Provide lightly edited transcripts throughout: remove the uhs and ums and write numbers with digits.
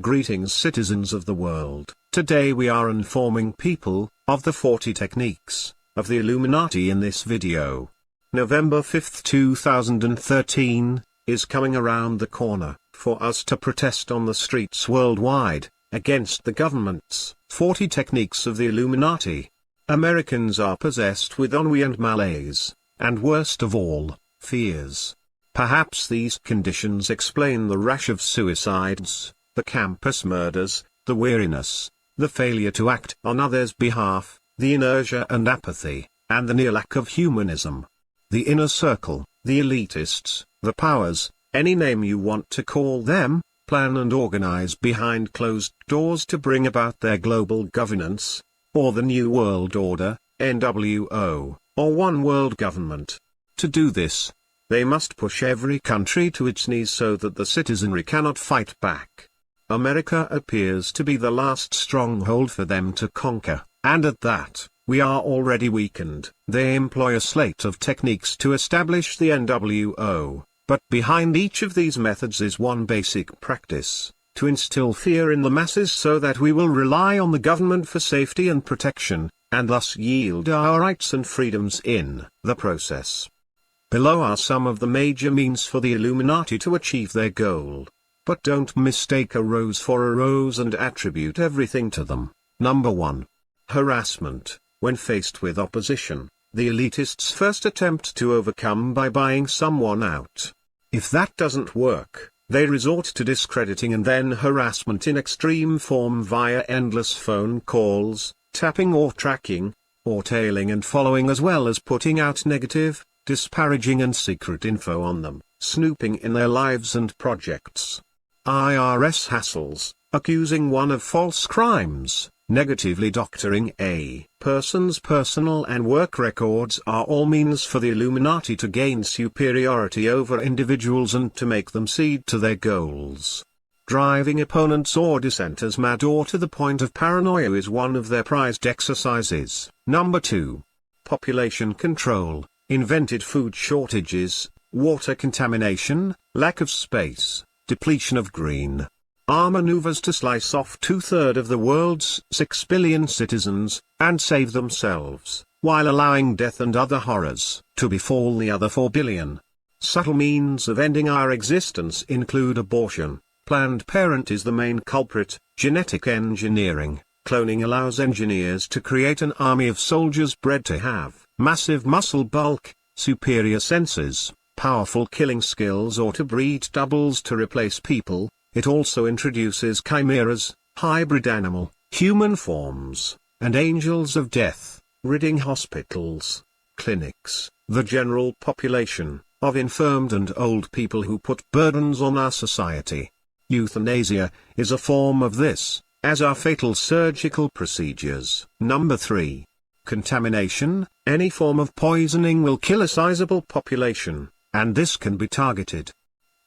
Greetings citizens of the world. Today we are informing people of the 40 techniques of the Illuminati in this video. November 5, 2013 is coming around the corner for us to protest on the streets worldwide against the government's 40 techniques of the Illuminati. Americans are possessed with ennui and malaise, and worst of all, fears. Perhaps these conditions explain the rash of suicides, the campus murders, the weariness, the failure to act on others' behalf, the inertia and apathy, and the near lack of humanism. The inner circle, the elitists, the powers, any name you want to call them, plan and organize behind closed doors to bring about their global governance, or the New World Order, NWO, or One World Government. To do this, they must push every country to its knees so that the citizenry cannot fight back. America appears to be the last stronghold for them to conquer, and at that, we are already weakened. They employ a slate of techniques to establish the NWO, but behind each of these methods is one basic practice: to instill fear in the masses so that we will rely on the government for safety and protection, and thus yield our rights and freedoms in the process. Below are some of the major means for the Illuminati to achieve their goal. But don't mistake a rose for a rose and attribute everything to them. Number 1. Harassment. When faced with opposition, the elitists first attempt to overcome by buying someone out. If that doesn't work, they resort to discrediting and then harassment in extreme form via endless phone calls, tapping or tracking, or tailing and following, as well as putting out negative, disparaging and secret info on them, snooping in their lives and projects. IRS hassles, accusing one of false crimes, negatively doctoring a person's personal and work records are all means for the Illuminati to gain superiority over individuals and to make them cede to their goals. Driving opponents or dissenters mad or to the point of paranoia is one of their prized exercises. Number 2. Population control. Invented food shortages, water contamination, lack of space, depletion of green maneuvers to slice off 2/3 of the world's 6 billion citizens, and save themselves, while allowing death and other horrors to befall the other 4 billion. Subtle means of ending our existence include abortion. Planned Parenthood is the main culprit. Genetic engineering. Cloning allows engineers to create an army of soldiers bred to have massive muscle bulk, superior senses, powerful killing skills, or to breed doubles to replace people. It also introduces chimeras, hybrid animal, human forms, and angels of death, ridding hospitals, clinics, the general population, of infirmed and old people who put burdens on our society. Euthanasia is a form of this, as are fatal surgical procedures. Number 3. Contamination. Any form of poisoning will kill a sizable population, and this can be targeted.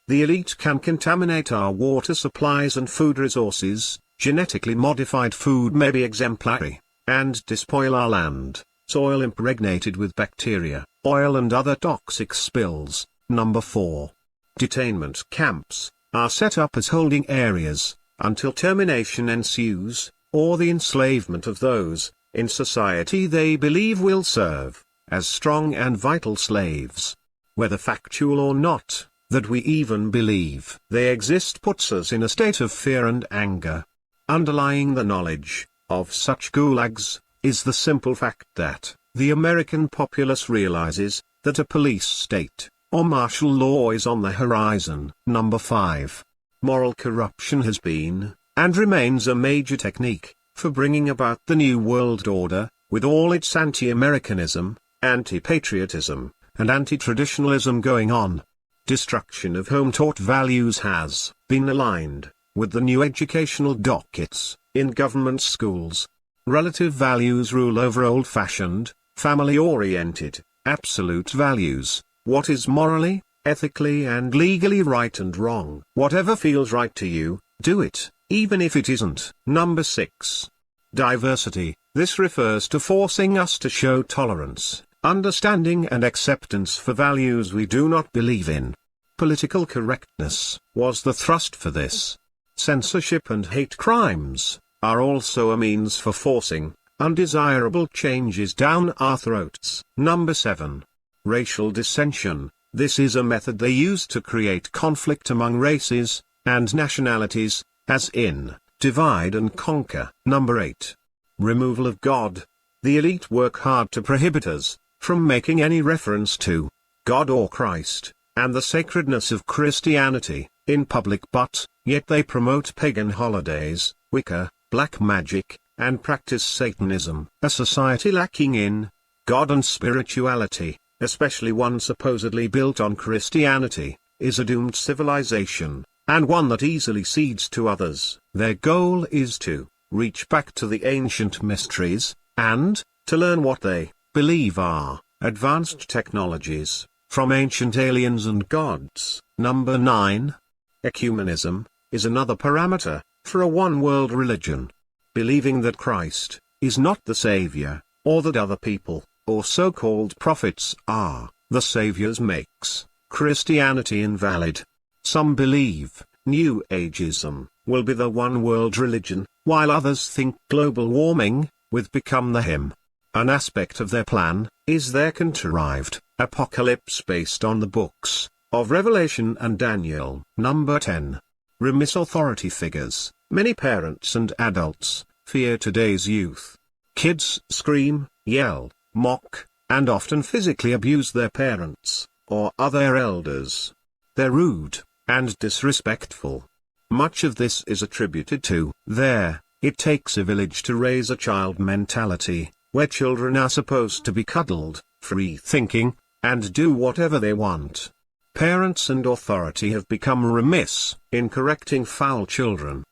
The elite can contaminate our water supplies and food resources. Genetically modified food may be exemplary, and despoil our land, soil impregnated with bacteria, oil and other toxic spills. Number 4. Detainment camps are set up as holding areas, until termination ensues, or the enslavement of those in society they believe will serve as strong and vital slaves. Whether factual or not, that we even believe they exist puts us in a state of fear and anger. Underlying the knowledge of such gulags is the simple fact that the American populace realizes that a police state or martial law is on the horizon. Number 5. Moral corruption has been, and remains, a major technique for bringing about the New World Order, with all its anti-Americanism, anti-patriotism, and anti-traditionalism going on. Destruction of home-taught values has been aligned with the new educational dockets in government schools. Relative values rule over old-fashioned, family-oriented, absolute values. What is morally, ethically and legally right and wrong? Whatever feels right to you, do it, even if it isn't. Number 6. Diversity. This refers to forcing us to show tolerance, understanding and acceptance for values we do not believe in. Political correctness was the thrust for this. Censorship and hate crimes are also a means for forcing undesirable changes down our throats. Number 7. Racial dissension. This is a method they use to create conflict among races and nationalities, as in divide and conquer. Number 8. Removal of God. The elite work hard to prohibit us from making any reference to God or Christ, and the sacredness of Christianity, in public, but yet they promote pagan holidays, Wicca, black magic, and practice Satanism. A society lacking in God and spirituality, especially one supposedly built on Christianity, is a doomed civilization, and one that easily cedes to others. Their goal is to reach back to the ancient mysteries, and to learn what they believe are advanced technologies from ancient aliens and gods. Number 9. Ecumenism is another parameter for a one-world religion. Believing that Christ is not the Savior, or that other people, or so-called prophets are the saviors, makes Christianity invalid. Some believe New Ageism will be the one-world religion, while others think global warming will become the hymn. An aspect of their plan is their contrived apocalypse based on the books of Revelation and Daniel. Number 10. Remiss authority figures. Many parents and adults fear today's youth. Kids scream, yell, mock, and often physically abuse their parents or other elders. They're rude and disrespectful. Much of this is attributed to their "it takes a village to raise a child" mentality, where children are supposed to be cuddled, free-thinking, and do whatever they want. Parents and authority have become remiss in correcting foul children.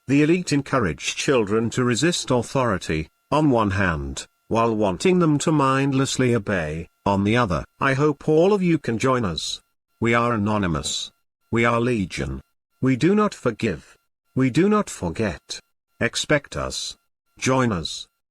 The elite encourage children to resist authority, on one hand, while wanting them to mindlessly obey, on the other. I hope all of you can join us. We are anonymous. We are legion. We do not forgive. We do not forget. Expect us. Join us.